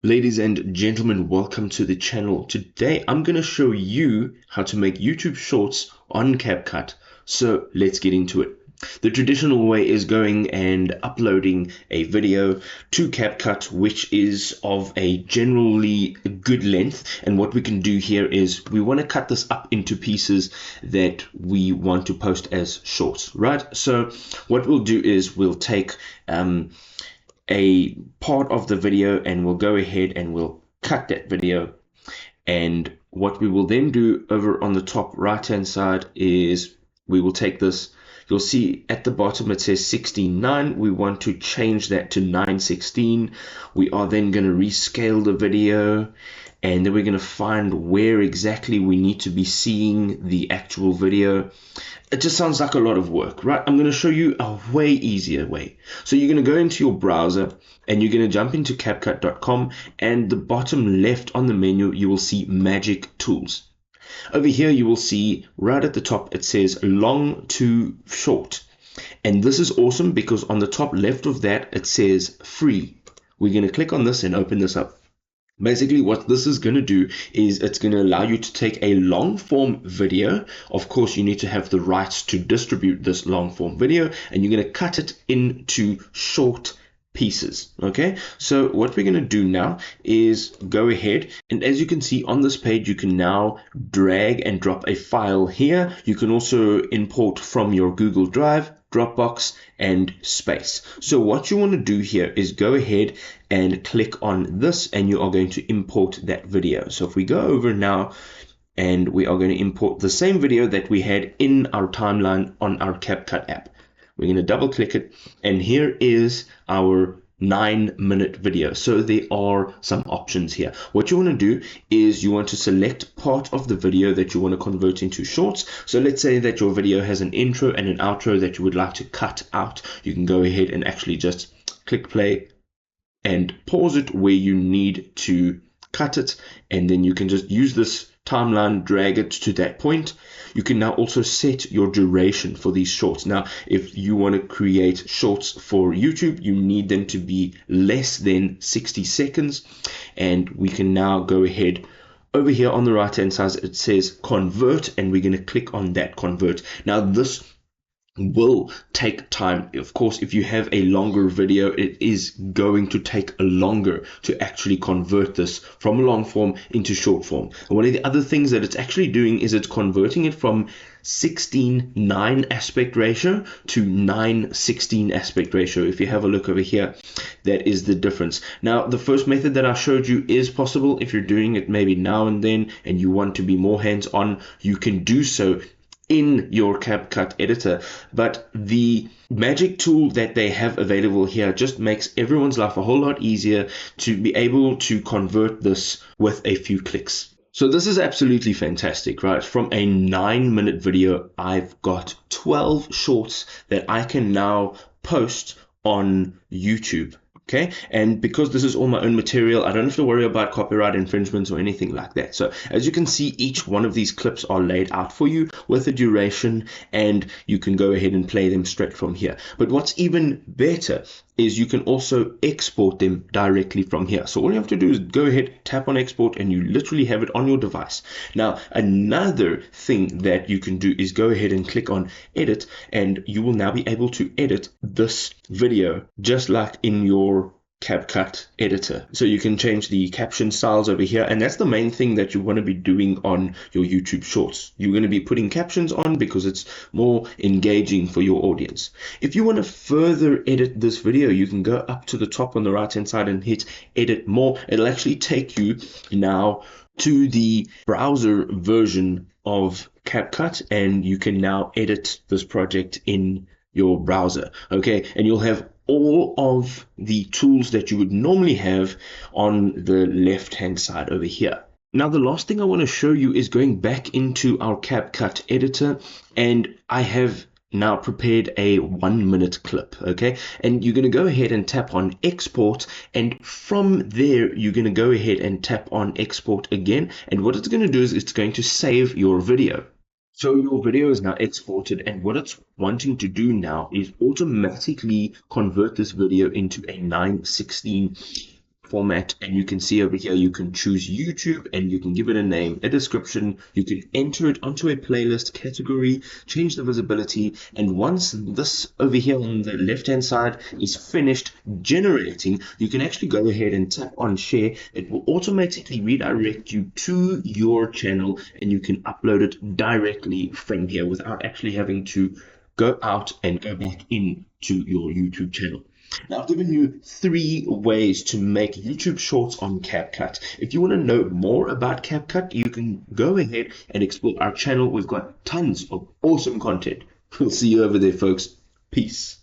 Ladies and gentlemen, welcome to the channel. Today I'm going to show you how to make YouTube shorts on CapCut. So let's get into it. The traditional way is going and uploading a video to CapCut, which is of a generally good length. And what we can do here is we want to cut this up into pieces that we want to post as shorts, right? So what we'll do is we'll take a part of the video and we'll go ahead and we'll cut that video. And what we will then do over on the top right hand side is we will take this. You'll see at the bottom it says 69. We want to change that to 916. We are then going to rescale the video, and then we're going to find where exactly we need to be seeing the actual video. It just sounds like a lot of work, right? I'm going to show you a way easier way. So you're going to go into your browser and you're going to jump into CapCut.com, and the bottom left on the menu you will see Magic Tools. Over here you will see right at the top it says long to short, and this is awesome because on the top left of that it says free. We're going to click on this and open this up. Basically what this is going to do is it's going to allow you to take a long form video. Of course you need to have the rights to distribute this long form video, and you're going to cut it into short pieces. Okay, so what we're going to do now is go ahead, and as you can see on this page you can now drag and drop a file here. You can also import from your Google Drive, Dropbox, and Space. So what you want to do here is go ahead and click on this and you are going to import that video. So if we go over now and we are going to import the same video that we had in our timeline on our CapCut app, we're going to double click it, and here is our 9-minute video. So there are some options here. What you want to do is you want to select part of the video that you want to convert into shorts. So let's say that your video has an intro and an outro that you would like to cut out. You can go ahead and actually just click play and pause it where you need to cut it, and then you can just use this timeline, drag it to that point. You can now also set your duration for these shorts. Now, if you want to create shorts for YouTube, you need them to be less than 60 seconds. And we can now go ahead over here on the right hand side, it says convert, and we're going to click on that convert. Now, this will take time. Of course, if you have a longer video, it is going to take longer to actually convert this from long form into short form. And one of the other things that it's actually doing is it's converting it from 16:9 aspect ratio to 9:16 aspect ratio. If you have a look over here, that is the difference. Now, the first method that I showed you is possible. If you're doing it maybe now and then and you want to be more hands-on, you can do so in your CapCut editor, but the magic tool that they have available here just makes everyone's life a whole lot easier to be able to convert this with a few clicks. So this is absolutely fantastic, right? From a 9-minute video, I've got 12 shorts that I can now post on YouTube. Okay, and because this is all my own material, I don't have to worry about copyright infringements or anything like that. So as you can see, each one of these clips are laid out for you with a duration, and you can go ahead and play them straight from here. But what's even better is you can also export them directly from here. So all you have to do is go ahead, tap on export, and you literally have it on your device. Now, another thing that you can do is go ahead and click on edit, and you will now be able to edit this video just like in your CapCut editor. So you can change the caption styles over here, and that's the main thing that you want to be doing on your YouTube shorts. You're going to be putting captions on because it's more engaging for your audience. If you want to further edit this video, you can go up to the top on the right hand side and hit edit more. It'll actually take you now to the browser version of CapCut, and you can now edit this project in your browser. Okay, and you'll have all of the tools that you would normally have on the left hand side over here. Now, the last thing I want to show you is going back into our CapCut editor, and I have now prepared a 1-minute clip. Okay, and you're going to go ahead and tap on export, and from there you're going to go ahead and tap on export again, and what it's going to do is it's going to save your video. So your video is now exported, and what it's wanting to do now is automatically convert this video into a 9:16 format, and you can see over here you can choose YouTube and you can give it a name, a description, you can enter it onto a playlist category, change the visibility, and once this over here on the left hand side is finished generating, you can actually go ahead and tap on share. It will automatically redirect you to your channel and you can upload it directly from here without actually having to go out and go back into your YouTube channel. Now, I've given you 3 ways to make YouTube Shorts on CapCut. If you want to know more about CapCut, you can go ahead and explore our channel. We've got tons of awesome content. We'll see you over there, folks. Peace.